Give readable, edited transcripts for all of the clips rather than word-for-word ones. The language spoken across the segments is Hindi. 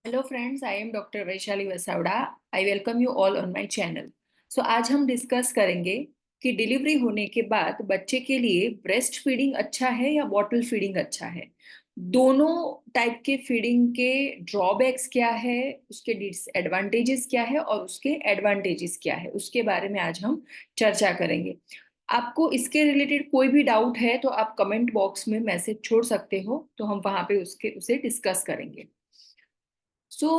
Hello friends, I am doctor Vaishali Vasavada. I welcome you all on my channel. So आज हम डिस्कस करेंगे कि डिलीवरी होने के बाद बच्चे के लिए ब्रेस्ट फीडिंग अच्छा है या बॉटल फीडिंग अच्छा है। दोनों टाइप के फीडिंग के ड्रॉबैक्स क्या है, उसके डिसएडवांटेजेस क्या है और उसके एडवांटेजेस क्या है, उसके बारे में आज हम चर्चा करेंगे। आपको इसके रिलेटेड कोई भी डाउट है तो आप कमेंट बॉक्स में मैसेज छोड़ सकते हो, तो हम वहां पे उसे डिस्कस करेंगे। So,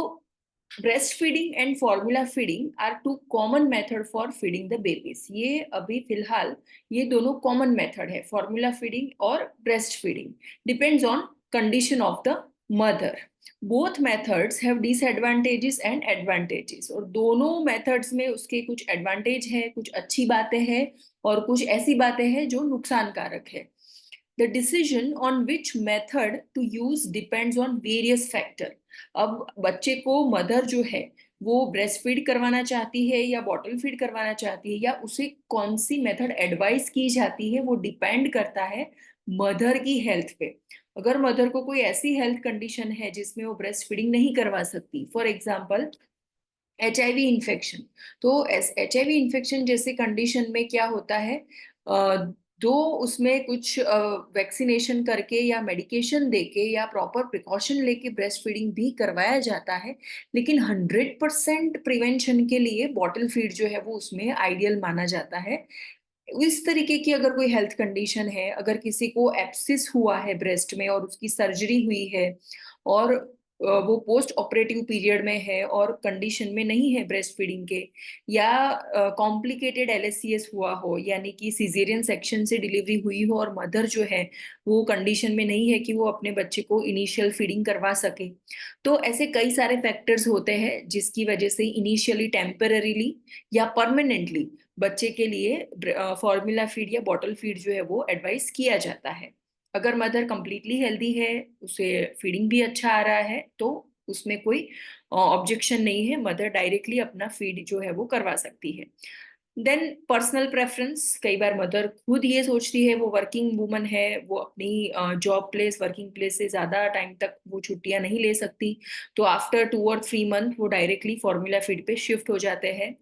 breastfeeding and formula feeding are two common method for feeding the babies. ये अभी फिलहाल ये दोनों कॉमन मेथड है, फॉर्मूला फीडिंग और breast feeding. Depends on condition of the mother. Both methods have disadvantages and advantages, और दोनों मेथड्स में उसके कुछ एडवांटेज है, कुछ अच्छी बातें हैं और कुछ ऐसी बातें हैं जो नुकसानकारक है। The decision on which method to use depends on various factor. अब बच्चे को मदर जो है वो ब्रेस्ट फीड करवाना चाहती है या बॉटल फीड करवाना चाहती है, या उसे कौन सी मेथड एडवाइस की जाती है, वो डिपेंड करता है मदर की हेल्थ पे। अगर मदर को कोई ऐसी हेल्थ कंडीशन है जिसमें वो ब्रेस्ट फीडिंग नहीं करवा सकती, फॉर एग्जाम्पल HIV इन्फेक्शन, तो HIV इन्फेक्शन जैसे कंडीशन में क्या होता है, दो उसमें कुछ वैक्सीनेशन करके या मेडिकेशन देके या प्रॉपर प्रिकॉशन लेके ब्रेस्ट फीडिंग भी करवाया जाता है, लेकिन 100% प्रिवेंशन के लिए बॉटल फीड जो है वो उसमें आइडियल माना जाता है। इस तरीके की अगर कोई हेल्थ कंडीशन है, अगर किसी को एप्सिस हुआ है ब्रेस्ट में और उसकी सर्जरी हुई है, और वो पोस्ट ऑपरेटिव पीरियड में है और कंडीशन में नहीं है ब्रेस्ट फीडिंग के, या कॉम्प्लिकेटेड LSCS हुआ हो, यानी कि सिजेरियन सेक्शन से डिलीवरी हुई हो और मदर जो है वो कंडीशन में नहीं है कि वो अपने बच्चे को इनिशियल फीडिंग करवा सके, तो ऐसे कई सारे फैक्टर्स होते हैं जिसकी वजह से इनिशियली टेम्पररीली या परमानेंटली बच्चे के लिए फॉर्मूला फीड या बॉटल फीड जो है वो एडवाइस किया जाता है। अगर मदर कंप्लीटली हेल्दी है, उसे फीडिंग भी अच्छा आ रहा है, तो उसमें कोई ऑब्जेक्शन नहीं है, मदर डायरेक्टली अपना फीड जो है वो करवा सकती है। देन पर्सनल प्रेफरेंस, कई बार मदर खुद ये सोचती है, वो वर्किंग वुमन है, वो अपनी जॉब प्लेस वर्किंग प्लेस से ज्यादा टाइम तक वो छुट्टियां नहीं ले सकती, तो आफ्टर 2 और 3 मंथ वो डायरेक्टली फॉर्मूला फीड पे शिफ्ट हो जाते हैं।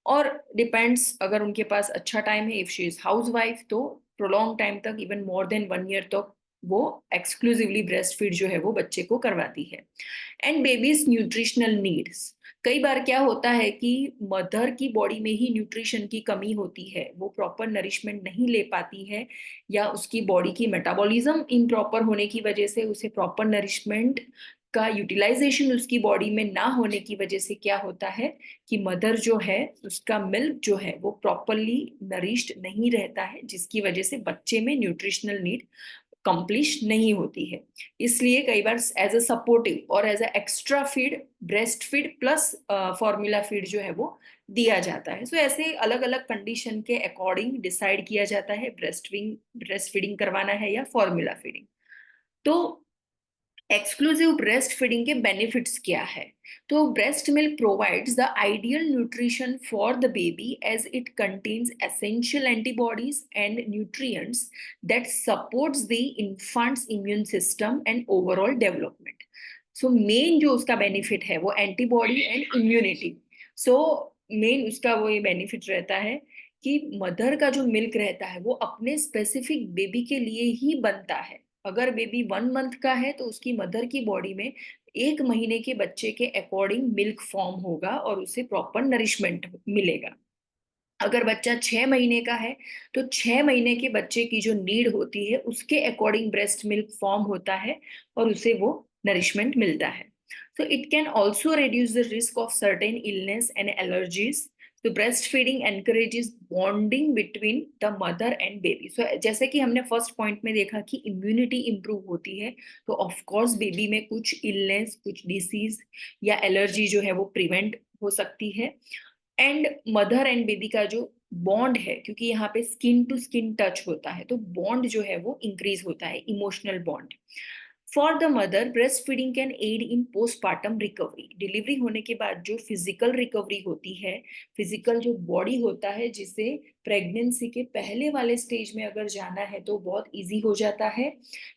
और डिपेंड्स, अगर उनके पास अच्छा टाइम है, if she is house wife, तो प्रोलॉन्ग टाइम तक, इवन मोर देन 1 ईयर तक वो एक्सक्लूसिवली ब्रेस्ट फीड जो है वो बच्चे को करवाती है। एंड बेबीज न्यूट्रिशनल नीड्स, कई बार क्या होता है कि मदर की बॉडी में ही न्यूट्रिशन की कमी होती है, वो प्रॉपर नरिशमेंट नहीं ले पाती है, या उसकी बॉडी की मेटाबॉलिज्म इम्प्रॉपर होने की वजह से उसे प्रॉपर नरिशमेंट का यूटिलाइजेशन उसकी बॉडी में ना होने की वजह से क्या होता है कि मदर जो है उसका मिल्क जो है वो प्रॉपरली नरिश्ड नहीं रहता है, जिसकी वजह से बच्चे में न्यूट्रिशनल नीड कंप्लीट नहीं होती है। इसलिए कई बार एज अ सपोर्टिव और as a extra feed breast feed plus formula feed जो है वो दिया जाता है। सो ऐसे अलग अलग कंडीशन के अकॉर्डिंग डिसाइड किया जाता है ब्रेस्ट फीडिंग करवाना है या फॉर्मूला फीडिंग। तो एक्सक्लूसिव ब्रेस्ट फीडिंग के बेनिफिट्स क्या है? तो breast milk provides the ideal nutrition for the baby as it contains essential antibodies and nutrients that supports the infant's immune system and overall development. So main जो उसका बेनिफिट है वो antibody and immunity. So main उसका वो ये बेनिफिट रहता है कि मदर का जो मिल्क रहता है वो अपने स्पेसिफिक बेबी के लिए ही बनता है। अगर बेबी 1 मंथ का है तो उसकी मदर की बॉडी में 1 महीने के बच्चे के अकॉर्डिंग मिल्क फॉर्म होगा और उसे प्रॉपर नरिशमेंट मिलेगा। अगर बच्चा 6 महीने का है तो 6 महीने के बच्चे की जो नीड होती है उसके अकॉर्डिंग ब्रेस्ट मिल्क फॉर्म होता है और उसे वो नरिशमेंट मिलता है। So it can also reduce the risk of certain illness and allergies. So breastfeeding encourages bonding between the mother and baby. So जैसे कि हमने फर्स्ट पॉइंट में देखा कि इम्यूनिटी इंप्रूव होती है, तो ऑफ कोर्स बेबी में कुछ इलनेस, कुछ डिसीज या एलर्जी जो है वो प्रिवेंट हो सकती है। एंड मदर एंड बेबी का जो बॉन्ड है, क्योंकि यहाँ पे स्किन टू स्किन टच होता है, तो बॉन्ड जो है वो इंक्रीज होता है, emotional bond. For the mother breast feeding can aid in postpartum recovery. Delivery होने के बाद जो फिजिकल रिकवरी होती है, फिजिकल जो बॉडी होता है, जिसे प्रेगनेंसी के पहले वाले स्टेज में अगर जाना है तो बहुत इजी हो जाता है।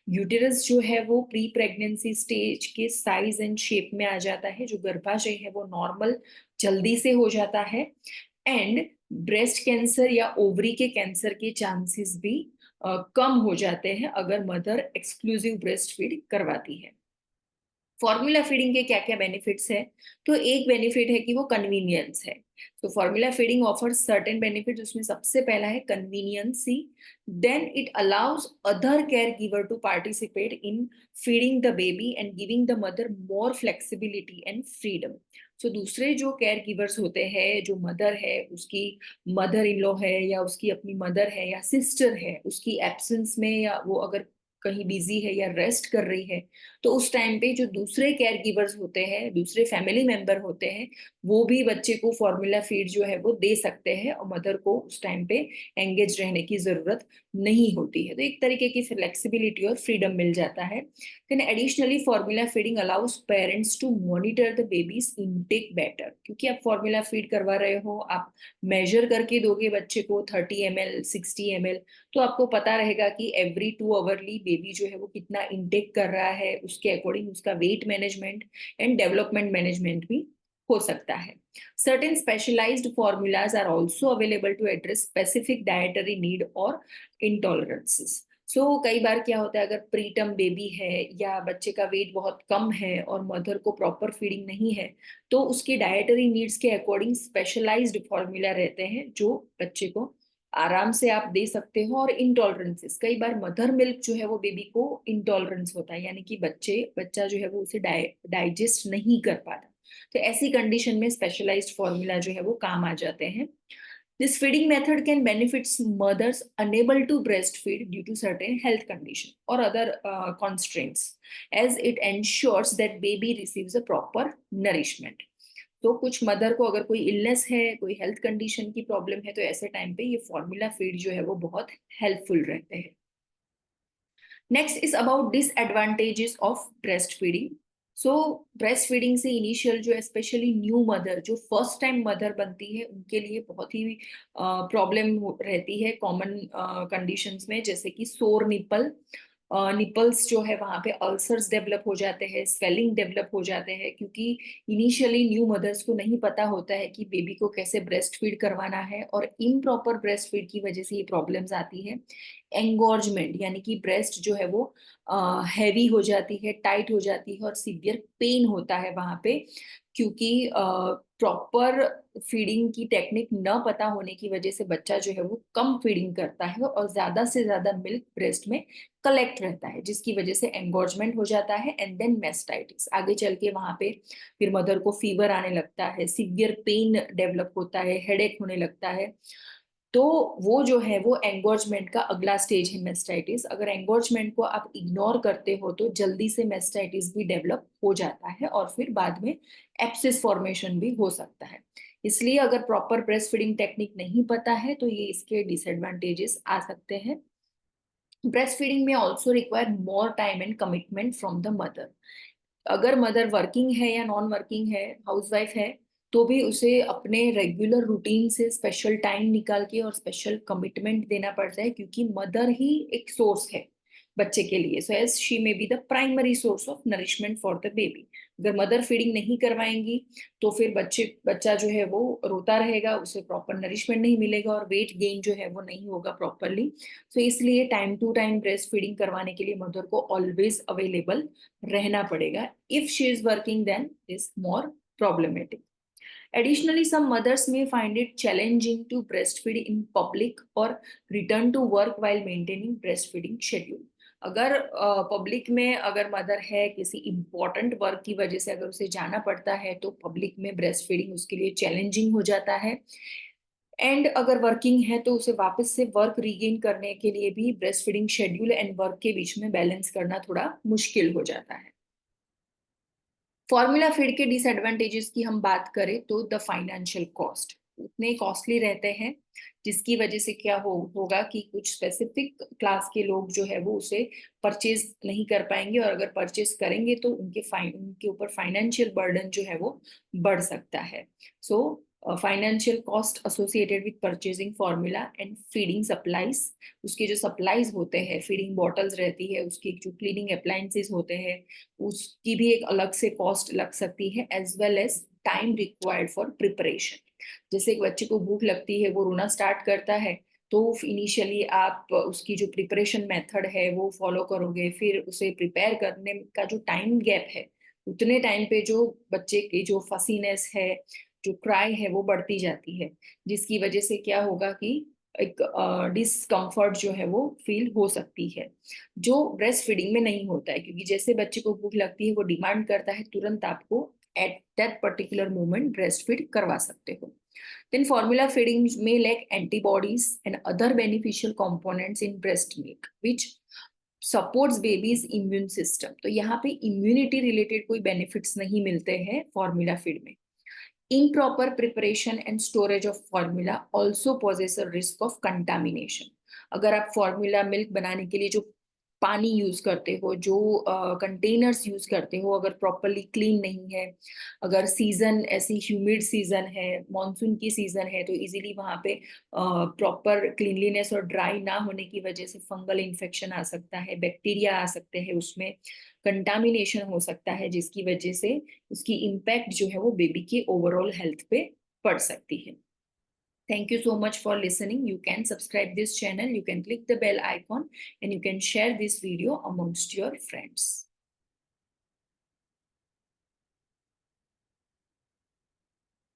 यूटेरस जो है वो प्री प्रेगनेंसी स्टेज के साइज एंड शेप में आ जाता है, जो गर्भाशय है वो नॉर्मल जल्दी से हो जाता है। एंड ब्रेस्ट कैंसर या ओवरी के कैंसर के चांसेस भी कम हो जाते हैं अगर मदर एक्सक्लूसिव ब्रेस्ट फीड करवाती है। फॉर्मूला फीडिंग के क्या क्या बेनिफिट्स है? तो एक बेनिफिट है कि वो कन्वीनियंस है। तो formula feeding offers certain benefits, उसमें सबसे पहला है convenience. Then it allows other care giver to participate in feeding the baby and giving the mother more flexibility and freedom. So दूसरे जो केयर गिवर्स होते हैं, जो मदर है, उसकी मदर इन लॉ है या उसकी अपनी मदर है या सिस्टर है, उसकी एब्सेंस में या वो अगर कहीं बिजी है या रेस्ट कर रही है, तो उस टाइम पे जो दूसरे केयर गिवर्स होते हैं, दूसरे फैमिली मेंबर होते हैं, वो भी बच्चे को फॉर्मूला फीड जो है वो दे सकते हैं और मदर को उस टाइम पे एंगेज रहने की जरूरत नहीं होती है। तो एक तरीके की फ्लेक्सिबिलिटी और फ्रीडम मिल जाता है। Then additionally formula feeding allows parents to monitor the baby's intake better, क्योंकि आप फॉर्मूला फीड करवा रहे हो, आप मेजर करके दोगे बच्चे को 30 ml 60 ml, तो आपको पता रहेगा कि एवरी 2 आवरली बेबी जो है वो कितना इनटेक कर रहा है, उसके अकॉर्डिंग उसका weight management and development management भी हो सकता है। Certain specialized formulas are also available to address specific dietary need or intolerances. सो कई बार क्या होता है, अगर प्रीटर्म बेबी है या बच्चे का वेट बहुत कम है और मदर को प्रॉपर फीडिंग नहीं है, तो उसके डाइटरी नीड्स के अकॉर्डिंग स्पेशलाइज्ड फॉर्मूला रहते हैं जो बच्चे को आराम से आप दे सकते हो। और इंटॉलरेंसेस, कई बार मदर मिल्क जो है वो बेबी को इंटॉलरेंस होता है, यानी कि बच्चा जो है वो उसे डाइजेस्ट नहीं कर पाता, तो ऐसी कंडीशन में स्पेशलाइज्ड फॉर्मूला जो है वो काम आ जाते हैं। This feeding method can benefits mothers enable to breast feed due to certain health condition और other constraints, as it ensures that baby receives a proper nourishment. तो कुछ मदर को अगर कोई इलनेस है, कोई हेल्थ कंडीशन की प्रॉब्लम है, तो ऐसे टाइम पे ये फॉर्मूला फीड जो है वो बहुत हेल्पफुल रहते हैं। Next is about disadvantages of breast feeding. So breast feeding से इनिशियल जो स्पेशली न्यू मदर, जो फर्स्ट टाइम मदर बनती है, उनके लिए बहुत ही प्रॉब्लम रहती है कॉमन कंडीशंस में, जैसे कि सोर निपल, निपल्स जो है वहां पे अल्सर्स डेवलप हो जाते हैं, स्वेलिंग डेवलप हो जाते हैं, क्योंकि इनिशियली न्यू मदर्स को नहीं पता होता है कि बेबी को कैसे ब्रेस्ट फीड करवाना है, और इम्प्रॉपर ब्रेस्ट फीड की वजह से ये प्रॉब्लम्स आती है। एंगोर्जमेंट, यानी कि ब्रेस्ट जो है वो हैवी हो जाती है, टाइट हो जाती है और सीवियर पेन होता है वहां पे, क्योंकि प्रॉपर फीडिंग की टेक्निक न पता होने की वजह से बच्चा जो है वो कम फीडिंग करता है और ज्यादा से ज्यादा मिल्क ब्रेस्ट में कलेक्ट रहता है, जिसकी वजह से एंगोर्जमेंट हो जाता है एंड देन मेस्टाइटिस। आगे चल के वहां पे फिर मदर को फीवर आने लगता है, सीवियर पेन डेवलप होता है, हेडेक होने लगता है। तो वो जो है वो एंगोर्जमेंट का अगला स्टेज है, मेस्टाइटिस। अगर एंगोर्जमेंट को आप इग्नोर करते हो तो जल्दी से मेस्टाइटिस भी डेवलप हो जाता है और फिर बाद में एप्सिस फॉर्मेशन भी हो सकता है। इसलिए अगर प्रॉपर ब्रेस्ट फीडिंग टेक्निक नहीं पता है तो ये इसके डिसएडवांटेजेस आ सकते हैं। ब्रेस्ट फीडिंग में also require more time and commitment from the mother. अगर मदर वर्किंग है या नॉन वर्किंग है, हाउसवाइफ है, तो भी उसे अपने रेगुलर रूटीन से स्पेशल टाइम निकाल के और स्पेशल कमिटमेंट देना पड़ता है, क्योंकि मदर ही एक सोर्स है बच्चे के लिए। So as she may be the primary source of nourishment for the baby. अगर मदर फीडिंग नहीं करवाएंगी तो फिर बच्चा जो है वो रोता रहेगा, उसे प्रॉपर नरिशमेंट नहीं मिलेगा और वेट गेन जो है वो नहीं होगा प्रॉपरली। सो इसलिए time to time breast feeding करवाने के लिए मदर को ऑलवेज अवेलेबल रहना पड़ेगा। If she is working then is more problematic. Additionally, some mothers may find it challenging to breastfeed in public or return to work while maintaining breastfeeding schedule. अगर पब्लिक में अगर मदर है, किसी इम्पोर्टेंट वर्क की वजह से अगर उसे जाना पड़ता है, तो पब्लिक में ब्रेस्ट फीडिंग उसके लिए चैलेंजिंग हो जाता है। एंड अगर वर्किंग है तो उसे वापस से वर्क रीगेन करने के लिए भी breast feeding schedule and work के बीच में बैलेंस करना थोड़ा मुश्किल हो जाता है। फॉर्मूला फीड के डिसएडवांटेजेस की हम बात करें तो द फाइनेंशियल कॉस्ट। उतने कॉस्टली रहते हैं, जिसकी वजह से क्या होगा कि कुछ स्पेसिफिक क्लास के लोग जो है वो उसे परचेज नहीं कर पाएंगे, और अगर परचेज करेंगे तो उनके ऊपर फाइनेंशियल बर्डन जो है वो बढ़ सकता है। So financial cost associated with purchasing formula and feeding supplies, उसके जो सप्लाईज होते हैं, फीडिंग बॉटल्स रहती है, उसकी जो क्लीनिंग अप्लायंसेस होते हैं, उसकी भी एक अलग से कॉस्ट लग सकती है, as well as time required for preparation. जैसे एक बच्चे को भूख लगती है, वो रोना स्टार्ट करता है, तो इनिशियली आप उसकी जो प्रिपरेशन मेथड है वो फॉलो करोगे, फिर उसे प्रिपेयर करने का जो टाइम गैप है, उतने टाइम पे जो बच्चे की जो फसीनेस है, जो क्राई है, वो बढ़ती जाती है, जिसकी वजह से क्या होगा कि एक डिसकम्फर्ट जो है वो फील हो सकती है, जो ब्रेस्ट फीडिंग में नहीं होता है, क्योंकि जैसे बच्चे को भूख लगती है वो डिमांड करता है, तुरंत आपको at that particular moment breast feed करवा सकते हो। Then formula feeding may lack antibodies and other beneficial components in breast milk, which supports baby's immune system. तो यहाँ पे immunity related कोई benefits नहीं मिलते हैं formula feed में। Improper preparation and storage of formula also poses a risk of contamination. अगर आप फॉर्मूला मिल्क बनाने के लिए जो पानी यूज करते हो, जो कंटेनर्स यूज करते हो, अगर प्रॉपरली क्लीन नहीं है, अगर सीजन ऐसी ह्यूमिड सीजन है, मॉनसून की सीजन है, तो इजीली वहां पे प्रॉपर क्लीनलीनेस और ड्राई ना होने की वजह से फंगल इन्फेक्शन आ सकता है, बैक्टीरिया आ सकते हैं, उसमें कंटामिनेशन हो सकता है, जिसकी वजह से उसकी इम्पैक्ट जो है वो बेबी की ओवरऑल हेल्थ पे पड़ सकती है। Thank you so much for listening. You can subscribe this channel, you can click the bell icon, and you can share this video amongst your friends.